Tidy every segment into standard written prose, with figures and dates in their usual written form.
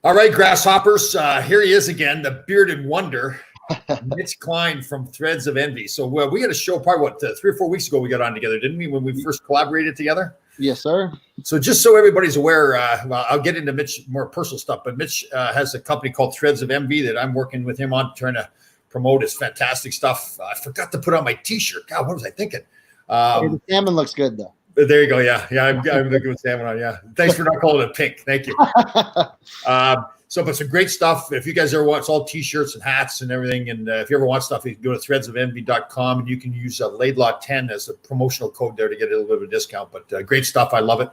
All right, grasshoppers. Here he is again, the bearded wonder, Mitch Klein from Threads of Envy. So we had a show probably 3 or 4 weeks ago. We got on together, didn't we? When we first collaborated together. Yes, sir. So just so everybody's aware, well, I'll get into Mitch more personal stuff, but Mitch has a company called Threads of Envy that I'm working with him on, trying to promote his fantastic stuff. I forgot to put on my T-shirt. God, what was I thinking? The salmon looks good though. There you go. Yeah, I'm looking with salmon on. Yeah, thanks for not calling it pink. Thank you. But some great stuff. If you guys ever want, it's all T-shirts and hats and everything. And if you ever want stuff, you can go to threadsofenvy.com and you can use Laidlaw10 as a promotional code there to get a little bit of a discount. But great stuff. I love it.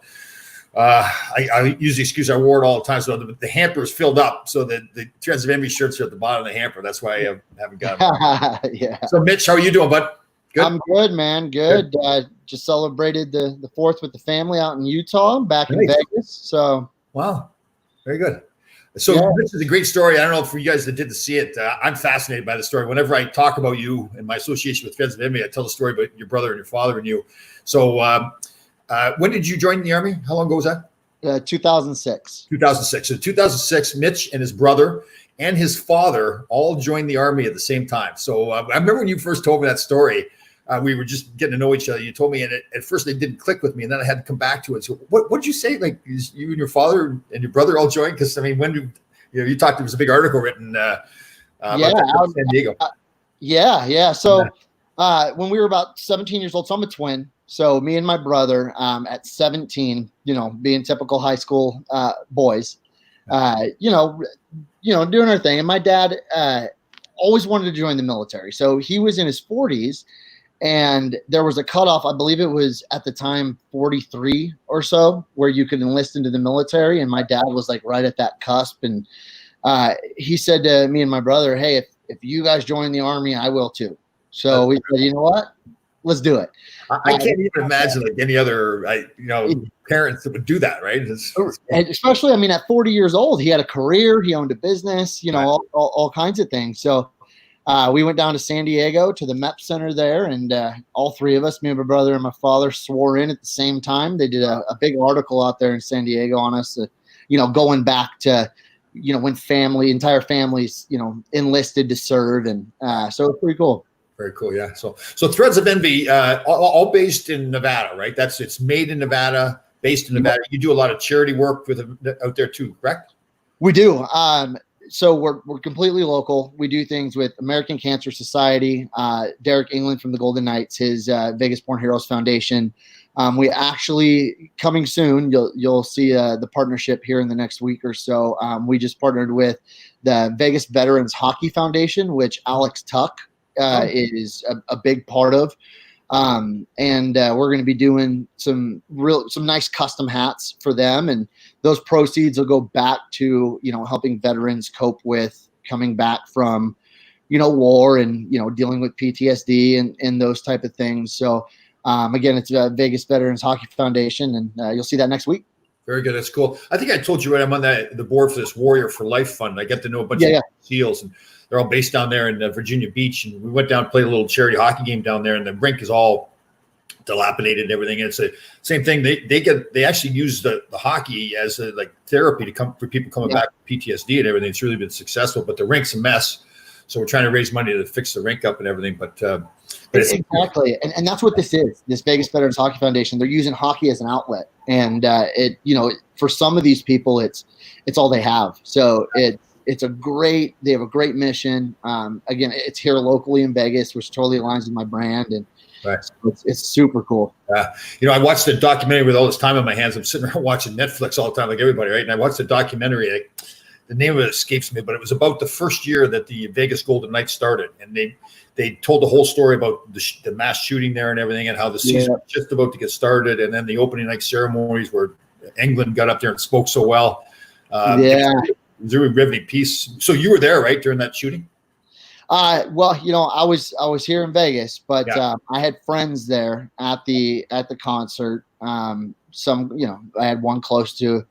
I use the excuse I wore it all the time. So the hamper is filled up. So the Threads of Envy shirts are at the bottom of the hamper. That's why I haven't got it. Yeah. So Mitch, how are you doing, bud? Good? I'm good, man. Good. Just celebrated the 4th with the family out in Utah, back in Vegas. So wow, very good. So This is a great story. I don't know for you guys that didn't see it. I'm fascinated by the story. Whenever I talk about you and my association with Threads of Envy, I tell the story about your brother and your father and you. So when did you join the Army? How long ago was that? 2006. 2006. So 2006, Mitch and his brother and his father all joined the Army at the same time. So I remember when you first told me that story. We were just getting to know each other. You told me, and at first they didn't click with me, and then I had to come back to it. So, what did you say? Like, you and your father and your brother all joined? Because I mean, when you talked, there was a big article written. San Diego. Yeah. So when we were about 17 years old, so I'm a twin. So me and my brother at 17, being typical high school boys, doing our thing. And my dad always wanted to join the military. So he was in his 40s. And there was a cutoff, I believe it was at the time 43 or so, where you could enlist into the military. And my dad was like right at that cusp. And he said to me and my brother, hey, if you guys join the Army, I will too. So we said, you know what? Let's do it. I can't even imagine like any other, parents that would do that, right? And especially, I mean, at 40 years old, he had a career, he owned a business, all kinds of things. So we went down to San Diego to the MEP Center there, and all three of us, me and my brother and my father, swore in at the same time. They did a big article out there in San Diego on us, going back to, when entire families, enlisted to serve. And so it's pretty cool. Very cool. Yeah. So Threads of Envy, all based in Nevada, right? It's made in Nevada, based in Nevada. You do a lot of charity work out there too, correct? We do. So we're completely local. We do things with American Cancer Society, Derek England from the Golden Knights, his Vegas Born Heroes Foundation. We actually, coming soon, you'll see the partnership here in the next week or so. We just partnered with the Vegas Veterans Hockey Foundation, which Alex Tuck is a big part of. And we're going to be doing some nice custom hats for them, and those proceeds will go back to helping veterans cope with coming back from war and dealing with PTSD and those type of things. So again, it's Vegas Veterans Hockey Foundation, and you'll see that next week. Very good. That's cool. I think I told you, right, I'm on the board for this Warrior for Life Fund. I get to know a bunch of SEALs, and they're all based down there in Virginia Beach. And we went down and played a little charity hockey game down there, and the rink is all dilapidated and everything. And it's the same thing. They actually use the hockey as a therapy for people coming back with PTSD and everything. It's really been successful, but the rink's a mess. So we're trying to raise money to fix the rink up and everything. But exactly. And that's what this is, this Vegas Veterans Hockey Foundation. They're using hockey as an outlet. And for some of these people, it's all they have. So they have a great mission. Again, it's here locally in Vegas, which totally aligns with my brand. And right. So it's super cool. I watched the documentary with all this time on my hands. I'm sitting around watching Netflix all the time, like everybody, right? And I watched the documentary. The name of it escapes me, but it was about the first year that the Vegas Golden Knights started, and they told the whole story about the mass shooting there and everything, and how the season was just about to get started, and then the opening night ceremonies where England got up there and spoke so well. It was a really riveting piece. So you were there, right, during that shooting? Well, I was here in Vegas, but I had friends there at the concert. I had one close to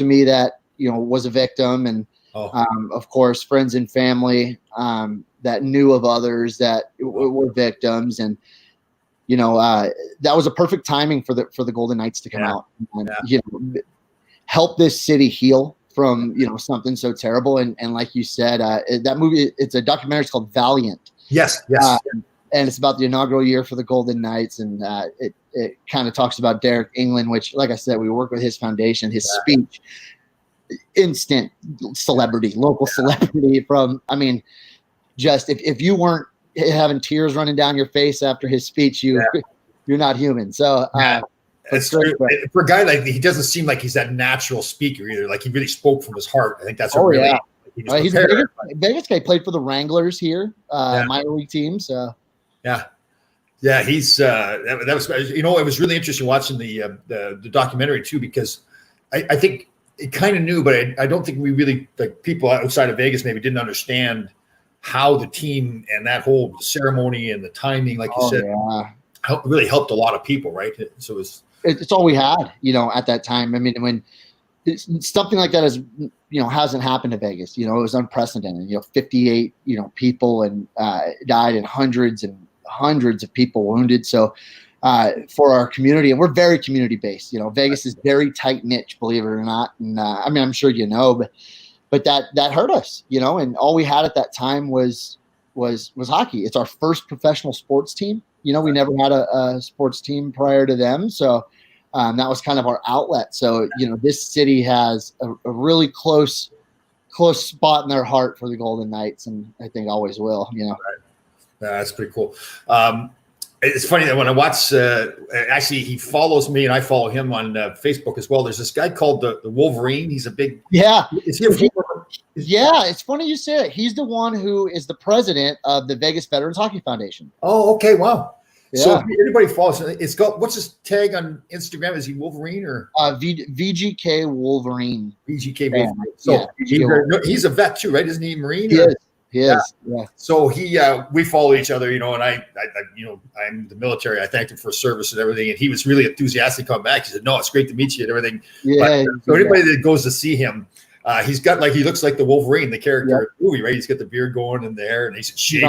me that was a victim, and of course, friends and family that knew of others that were victims, and that was a perfect timing for the Golden Knights to come out and help this city heal from something so terrible. And like you said, that movie, it's a documentary. It's called Valiant. Yes. And it's about the inaugural year for the Golden Knights, and it kind of talks about Derek England, which, like I said, we work with his foundation. His speech, instant celebrity, local celebrity. Just if you weren't having tears running down your face after his speech, you're not human. So it's true. For a guy like, he doesn't seem like he's that natural speaker either. Like, he really spope from his heart. I think that's he's a Vegas guy. Played for the Wranglers here, minor league team. So he's that was, it was really interesting watching the documentary too, because I think it kind of knew, but I don't think we really, like, people outside of Vegas maybe didn't understand how the team and that whole ceremony and the timing, like you said, really helped a lot of people, right? So it's all we had, at that time. I mean, when something like that hasn't happened to Vegas, it was unprecedented. 58, people and died, and hundreds of people wounded. So for our community, and we're very community based. Vegas is very tight knit, believe it or not. And I'm sure but that hurt us. And all we had at that time was hockey. It's our first professional sports team. We never had a sports team prior to them, so that was kind of our outlet. So this city has a really close spot in their heart for the Golden Knights, and I think always will. Right. That's pretty cool. It's funny that when I watch, actually, he follows me and I follow him on Facebook as well. There's this guy called the Wolverine. He's a big Is he it's funny you say it. He's the one who is the president of the Vegas Veterans Hockey Foundation. Oh, okay, wow. Yeah. So if anybody follows, it's got, what's his tag on Instagram? Is he Wolverine or VGK Wolverine? VGK Wolverine. So he's a vet too, right? Isn't he Marine? He is. Yeah. So we follow each other, and I'm the military. I thanked him for his service and everything, and he was really enthusiastic coming back. He said, "No, it's great to meet you and everything." Yeah. So anybody that goes to see him, he's got, like, he looks like the Wolverine, the character in the movie, right? He's got the beard going in there, and he's shaved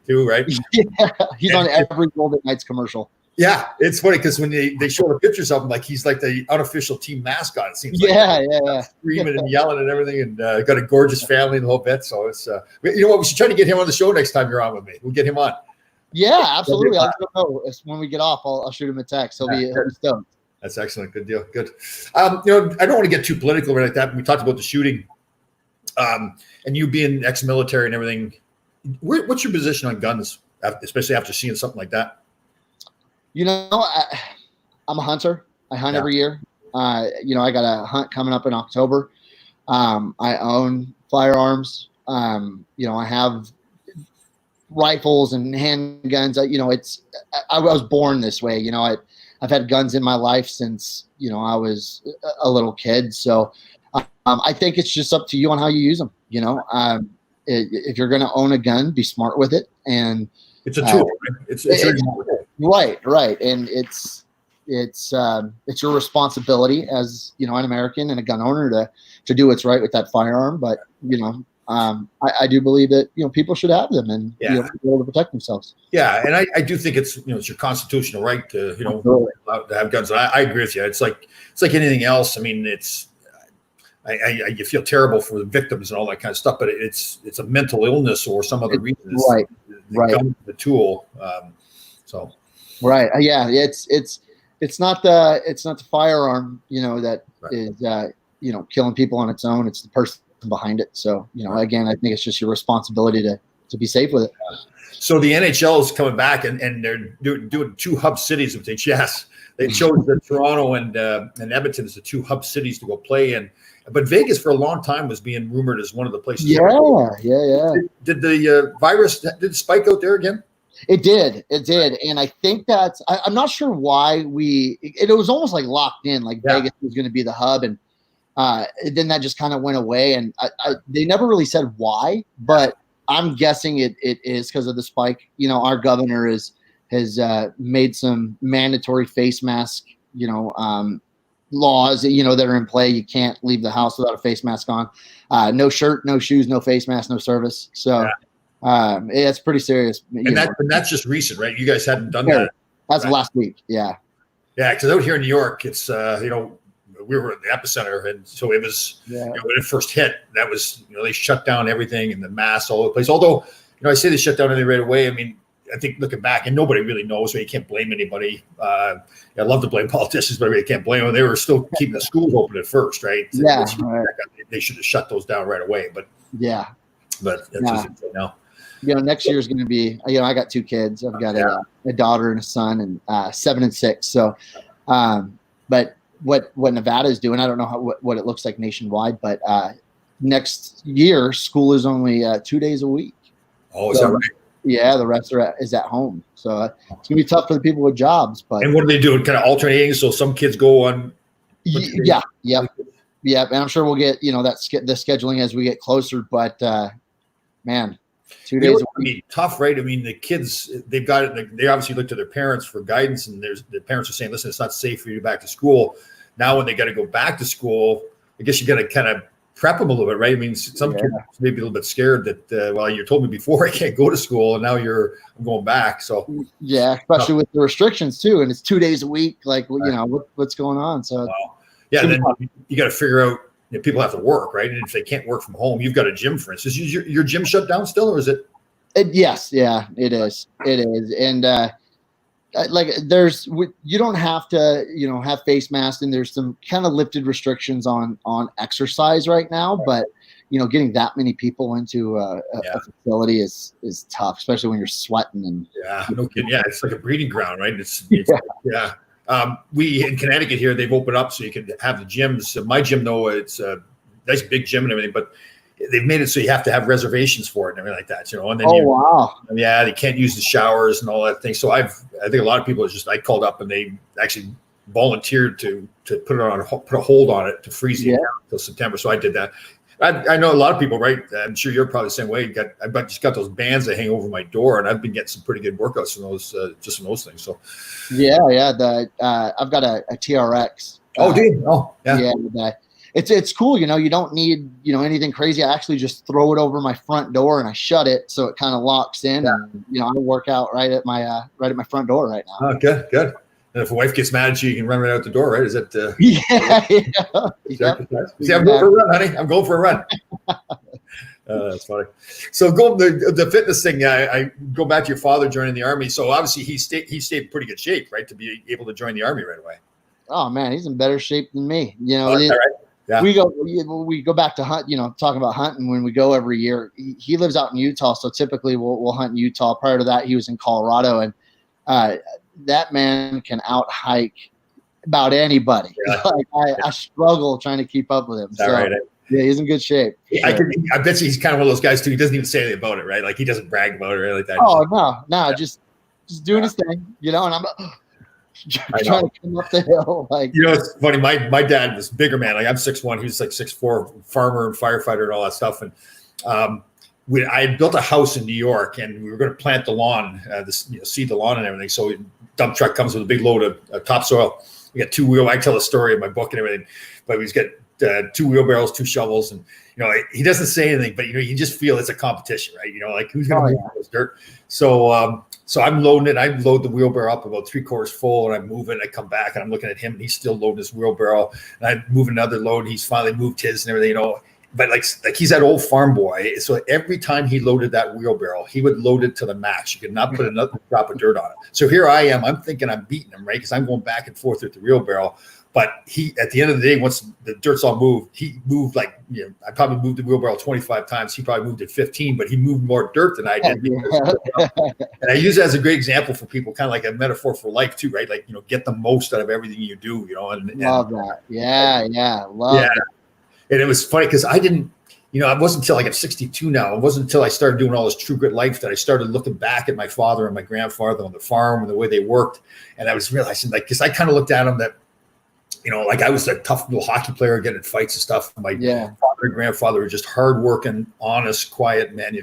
too, right? Yeah, he's on every Golden Knights commercial. Yeah, it's funny because when they show the pictures of him, like, he's like the unofficial team mascot. It seems screaming and yelling and everything, and got a gorgeous family and the whole bit. So it's we should try to get him on the show next time you're on with me. We'll get him on. Yeah, absolutely. I'll let him know. When we get off, I'll shoot him a text. He'll be stoked. That's excellent. Good deal. Good. I don't want to get too political or like that. We talked about the shooting, and you being ex-military and everything. What's your position on guns, especially after seeing something like that? I'm a hunter. I hunt every year. I got a hunt coming up in October. I own firearms. I have rifles and handguns. I was born this way. I've had guns in my life since, I was a little kid. So I think it's just up to you on how you use them. If you're going to own a gun, be smart with it. And it's a tool. Right. And it's your responsibility as, an American and a gun owner to do what's right with that firearm. But, I do believe that, people should have them and be able to protect themselves. Yeah. And I do think it's your constitutional right to, to have guns. I agree with you. It's like anything else. I mean, you feel terrible for the victims and all that kind of stuff, but it's a mental illness or some other reason. Right. The tool. Right. Yeah. It's not the firearm, that is, killing people on its own. It's the person behind it. So, again, I think it's just your responsibility to be safe with it. So the NHL is coming back and they're doing two hub cities with HS. They chose the Toronto and Edmonton as the two hub cities to go play in. But Vegas for a long time was being rumored as one of the places. Yeah. Did the virus, did it spike out there again? It did. And I think I'm not sure why it was almost like locked in, like Vegas was going to be the hub. And then that just kind of went away. And they never really said why, but I'm guessing it is because of the spike. Our governor has made some mandatory face mask, laws, that are in play. You can't leave the house without a face mask on. No shirt, no shoes, no face mask, no service. So it's pretty serious. And that's just recent, right? You guys hadn't done that. That's last week. Yeah. Yeah, because out here in New York, it's we were at the epicenter, and so it was Yeah. when it first hit, that was they shut down everything and the mass all over the place. Although I say they shut down everything right away. I mean, I think looking back, and nobody really knows, so you can't blame anybody. I love to blame politicians, but I really can't blame them. They were still keeping the schools open at first, right? Yeah, they should have shut those down right away. But that's just it now. Next year is going to be. I got 2 kids. I've got a daughter and a son, and 7 and 6. So, but what Nevada is doing, I don't know what it looks like nationwide, but next year school is only 2 days a week. Oh, is that right? Yeah, the rest is at home. So it's gonna be tough for the people with jobs. But and what are they doing? Kind of alternating, so some kids go on. Yeah. And I'm sure we'll get the scheduling as we get closer. But man, 2 days. I mean, tough, right? I mean, the kids, they've got it. They obviously look to their parents for guidance, and the parents are saying, "Listen, it's not safe for you to go back to school." Now, when they got to go back to school, I guess you got to kind of prep them a little bit, right? I mean, some kids may be a little bit scared that, well, you told me before I can't go to school, and now I'm going back. So especially with the restrictions too, and it's 2 days a week. Like, what's going on? So and then you got to figure out. People have to work, right? And if they can't work from home, you've got a gym, for instance. Is your gym shut down still, or is it? Yes, yeah, it is. It is, and you don't have to, have face masks, and there's some kind of lifted restrictions on exercise right now, but getting that many people into a facility is tough, especially when you're sweating and no kidding. Yeah, it's like a breeding ground, right? We in Connecticut here, they've opened up so you can have the gyms. My gym, though, it's a nice big gym and everything, but they've made it so you have to have reservations for it and everything like that, And then wow. Yeah, they can't use the showers and all that thing. So I think a lot of people I called up and they actually volunteered to put a hold on it to freeze the account until September. So I did that. I know a lot of people, right? I'm sure you're probably the same way. I've just got those bands that hang over my door, and I've been getting some pretty good workouts from those, just from those things. So, I've got a TRX. Oh, dude! Oh, yeah. Yeah, it's cool. You don't need anything crazy. I actually just throw it over my front door and I shut it so it kind of locks in. And I work out right at my front door right now. Oh, good. And if a wife gets mad at you, you can run right out the door, right? Is that? See, I'm going for a run, honey. I'm going for a run. That's funny. So the fitness thing. I go back to your father joining the Army. So obviously he stayed in pretty good shape, right, to be able to join the Army right away. Oh man, he's in better shape than me. All right. Yeah. We go back to hunt. Talking about hunting when we go every year. He lives out in Utah, so typically we'll hunt in Utah. Prior to that, he was in Colorado, and that man can out hike about anybody. Yeah. I struggle trying to keep up with him. All right. Yeah, he's in good shape. I bet you he's kind of one of those guys too. He doesn't even say anything about it, right? Like he doesn't brag about it or anything like that. Oh no, just doing his thing, and I'm trying to come up the hill. It's funny. My dad was a bigger man. Like I'm 6'1", he was like 6'4", farmer and firefighter and all that stuff. And I had built a house in New York, and we were going to plant the lawn, seed the lawn and everything. So dump truck comes with a big load of topsoil. We got 2 wheel. I tell a story in my book and everything, but he's got 2 wheelbarrows, 2 shovels, and he doesn't say anything, but you just feel it's a competition, right? Like who's going to move this dirt? So I'm loading it. I load the wheelbarrow up about 3/4 full, and I move it. I come back and I'm looking at him, and he's still loading his wheelbarrow. And I move another load. And he's finally moved his and everything, But like he's that old farm boy. So every time he loaded that wheelbarrow, he would load it to the max. You could not put another drop of dirt on it. So here I am. I'm thinking I'm beating him, right? Because I'm going back and forth with the wheelbarrow. But he, at the end of the day, once the dirt's all moved, he moved I probably moved the wheelbarrow 25 times. He probably moved it 15, but he moved more dirt than I did. And I use it as a great example for people, kind of like a metaphor for life too, right? Like, get the most out of everything you do, Love that. Love that. And it was funny because I didn't, it wasn't until I'm 62 now. It wasn't until I started doing all this True Grit Life that I started looking back at my father and my grandfather on the farm and the way they worked. And I was realizing, because I kind of looked at them that, I was a tough little hockey player getting in fights and stuff. My father and grandfather were just hardworking, honest, quiet men,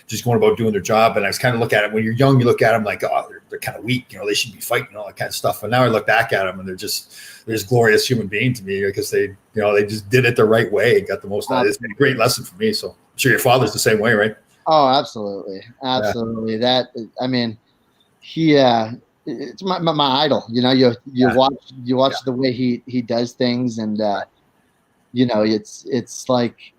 just going about doing their job. And I was kind of looking at it when you're young, you look at them like, oh, they're kind of weak, they should be fighting, all that kind of stuff. And now I look back at them and they're this glorious human being to me because they just did it the right way and got the most out of it. It's been a great lesson for me. So I'm sure your father's the same way, right? Oh, absolutely. Absolutely. Yeah. it's my idol. You know, you watch the way he does things, and you know, it's like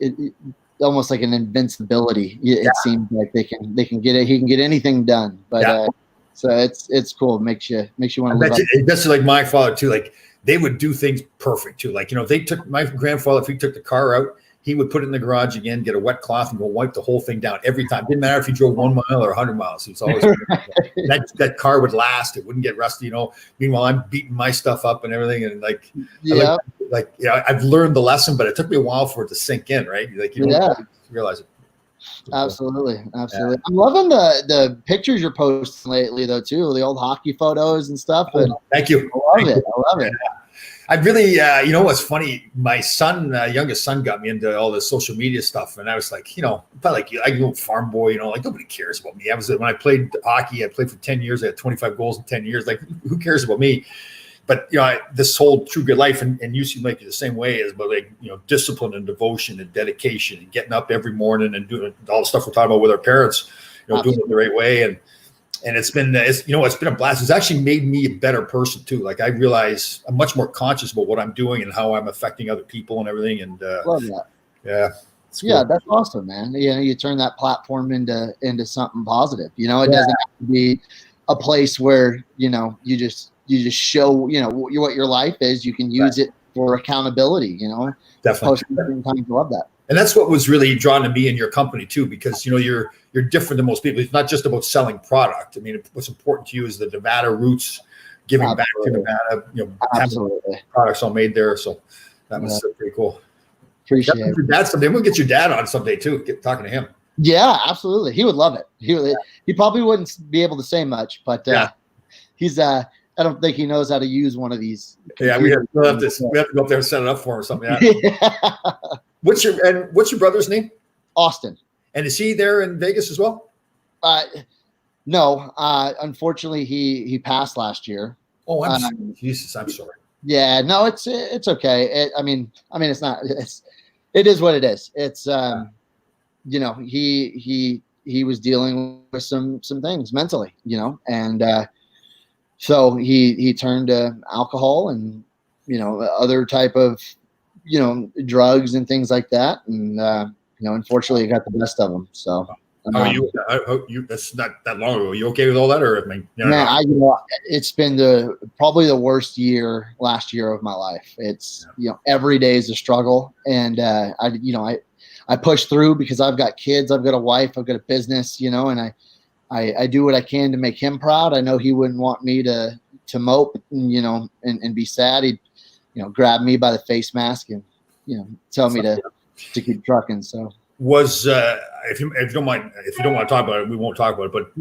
almost like an invincibility. It seems like they can get it. He can get anything done, but so it's cool. Makes you want to live up. That's like my father too. Like they would do things perfect too. Like, you know, they took my grandfather, if he took the car out, he would put it in the garage again, get a wet cloth, and go wipe the whole thing down every time. Didn't matter if he drove 1 mile or 100 miles. He was always that car would last. It wouldn't get rusty. You know. Meanwhile, I'm beating my stuff up and everything, and like, like yeah, I've learned the lesson, but it took me a while for it to sink in. Right? Like you don't realize it. Absolutely. I'm loving the pictures you're posting lately, though, too. The old hockey photos and stuff. And thank you. I love it. I really, you know, what's funny? My son, youngest son, got me into all this social media stuff, and I was like, you know, like I go farm boy, you know, like nobody cares about me. When I played hockey, I played for 10 years. I had 25 goals in 10 years. Like, who cares about me? But you know, this whole True Good Life, and you seem like you're the same way, is but like, you know, discipline and devotion and dedication and getting up every morning and doing all the stuff we're talking about with our parents, you know, doing it the right way. And it's been, it's been a blast. It's actually made me a better person too. Like I realize I'm much more conscious about what I'm doing and how I'm affecting other people and everything. And love that. Yeah. Cool. Yeah, that's awesome, man. You know, you turn that platform into something positive. You know, it doesn't have to be a place where, you know, you just show, you know, what your life is. You can use it for accountability, you know. Definitely. Love that. And that's what was really drawn to me in your company too, because, you know, you're different than most people. It's not just about selling product. I mean, what's important to you is the Nevada roots, giving back to Nevada, you know, having products all made there. So that was pretty cool. Appreciate it. Your dad someday. We'll get your dad on someday too. Get talking to him. Yeah, absolutely. He would love it. He probably wouldn't be able to say much, but he's I don't think he knows how to use one of these. Yeah, we have to go up there and set it up for him or something. Yeah. What's your brother's name? Austin. And is he there in Vegas as well? No. Unfortunately, he passed last year. Oh, I'm sorry. Jesus, I'm sorry. Yeah, no, it's okay. I mean, it's not. It is what it is. It's you know, he was dealing with some things mentally, you know, and so he turned to alcohol and, you know, other type of, you know, drugs and things like that, and you know, unfortunately, it got the best of him. So. How are you? That's not that long ago. Are you okay with all that, or I mean, it's been probably the worst last year of my life. It's you know, every day is a struggle, and I push through because I've got kids, I've got a wife, I've got a business, you know, and I do what I can to make him proud. I know he wouldn't want me to mope, you know, and be sad. He'd, you know, grab me by the face mask and, you know, tell me to keep trucking. So. Was if you don't mind, if you don't want to talk about it, we won't talk about it. But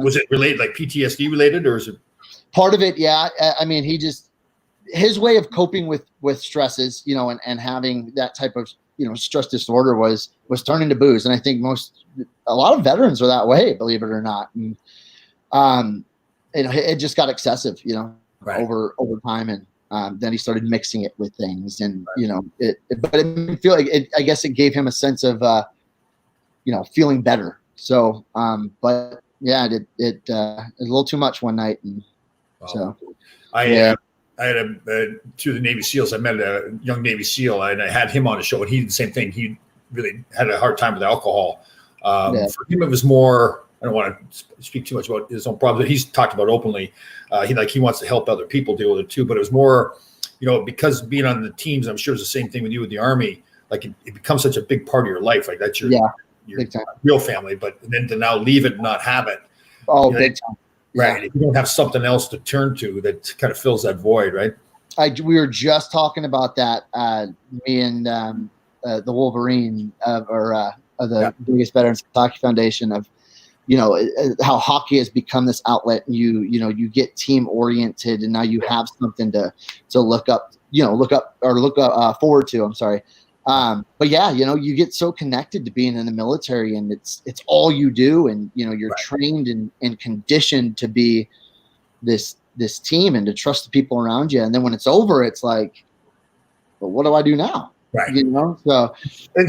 was it related, like PTSD related, or is it part of it? Yeah, I mean, his way of coping with stresses, you know, and having that type of, you know, stress disorder was turning to booze, and I think a lot of veterans are that way, believe it or not. And it just got excessive, you know, over time, and then he started mixing it with things, and you know, but it feel like I guess it gave him a sense of you know, feeling better. So but yeah, it was a little too much one night, and so I had through the Navy SEALs, I met a young Navy SEAL, and I had him on the show, and he did the same thing. He really had a hard time with alcohol. For him, it was more. I don't want to speak too much about his own problems, but he's talked about openly. He wants to help other people deal with it too. But it was more, you know, because being on the teams, I'm sure it's the same thing with you with the Army. Like it becomes such a big part of your life. Like that's your real family. But then to now leave it and not have it. Oh, big time. Right. If you don't have something else to turn to, that kind of fills that void, right? We were just talking about that. Me and the Wolverine of the biggest Veterans Hockey Foundation, of, you know, how hockey has become this outlet, and you get team oriented, and now you have something to look forward to. I'm sorry. But yeah, you know, you get so connected to being in the military, and it's all you do, and you know, you're trained and conditioned to be this team and to trust the people around you. And then when it's over, it's like, well, what do I do now? Right. You know,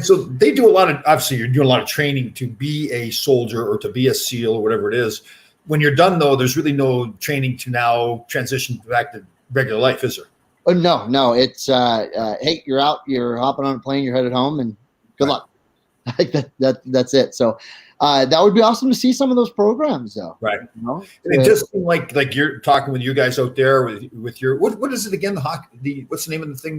so they do a lot of, obviously you're doing a lot of training to be a soldier or to be a SEAL or whatever it is. when you're done though, there's really no training to now transition back to regular life, is there? Oh, no, it's hey, you're out, you're hopping on a plane, you're headed home, and good luck. Like that's it. So that would be awesome to see some of those programs, though. Right. You know? And it just seemed like you're talking with you guys out there with your what is it again? The hockey. What's the name of the thing?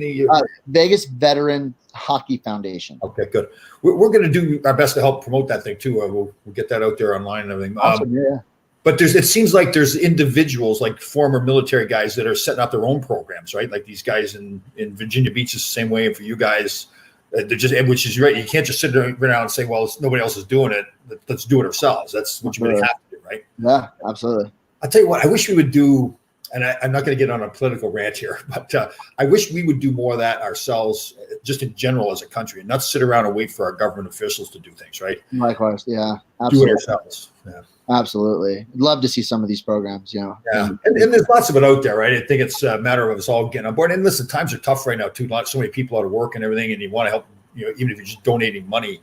Vegas Veteran Hockey Foundation. Okay, good. We're going to do our best to help promote that thing too. We'll get that out there online and everything. Awesome, yeah. But it seems like there's individuals, like former military guys, that are setting up their own programs, right? Like these guys in Virginia Beach is the same way. And for you guys, they're just, which is right. You can't just sit there around and say, well, nobody else is doing it. Let's do it ourselves. That's what you really have to do, right? Yeah, absolutely. I'll tell you what, I wish we would do, and I'm not going to get on a political rant here, but I wish we would do more of that ourselves, just in general as a country, and not sit around and wait for our government officials to do things, right? Likewise, yeah. Do Absolutely. it ourselves. Yeah. Absolutely. I'd love to see some of these programs, you know. Yeah. And there's lots of it out there, right? I think it's a matter of us all getting on board. And listen, times are tough right now, too. So many people out of work and everything, and you want to help, you know, even if you're just donating money,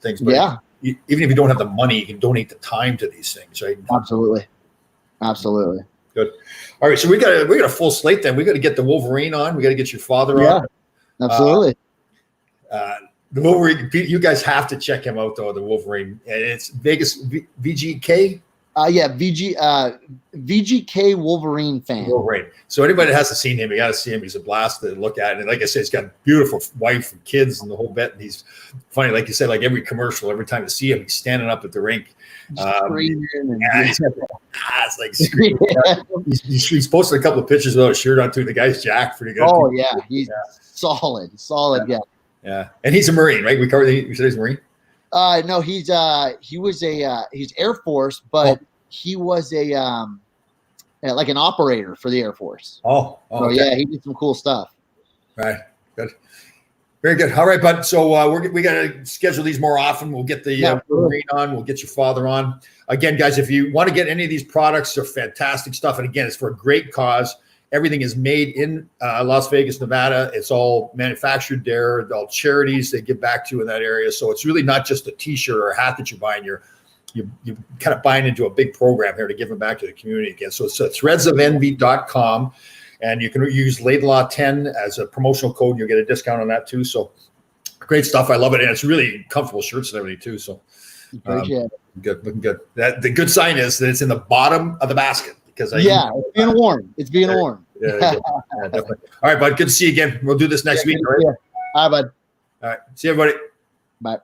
things. But yeah. Even if you don't have the money, you can donate the time to these things, right? Absolutely. Absolutely. Good. All right. So we got a full slate then. We got to get the Wolverine on. We got to get your father on. Absolutely. The Wolverine, you guys have to check him out though. The Wolverine, and it's Vegas VGK. VGK Wolverine fan. Wolverine. So anybody that hasn't seen him, you got to see him. He's a blast to look at. And like I said, he's got a beautiful wife and kids and the whole bit. And he's funny, like you said, like every commercial, every time you see him, he's standing up at the rink. It's like screaming. He's posted a couple of pictures without a shirt on too. The guy's jacked pretty good. Oh yeah, he's solid guy. Yeah, and he's a Marine, right? We said he's a Marine. No, he's Air Force, but he was like an operator for the Air Force. So okay. Yeah, he did some cool stuff. Right, good, very good. All right, bud. So we got to schedule these more often. We'll get the Wolverine on. We'll get your father on. Again, guys, if you want to get any of these products, they're fantastic stuff. And again, it's for a great cause. Everything is made in Las Vegas, Nevada. It's all manufactured there. All charities they give back to in that area. So it's really not just a T-shirt or a hat that you're buying. You're kind of buying into a big program here to give them back to the community again. So it's threadsofenvy.com, and you can use Laidlaw10 as a promotional code. You'll get a discount on that too. So great stuff. I love it, and it's really comfortable shirts and everything too. So good, looking good. The good sign is that it's in the bottom of the basket. It's being warm. It's being warm. Yeah, definitely. All right, bud. Good to see you again. We'll do this next week. All right? Yeah. All right, bud. All right. See you, everybody. Bye.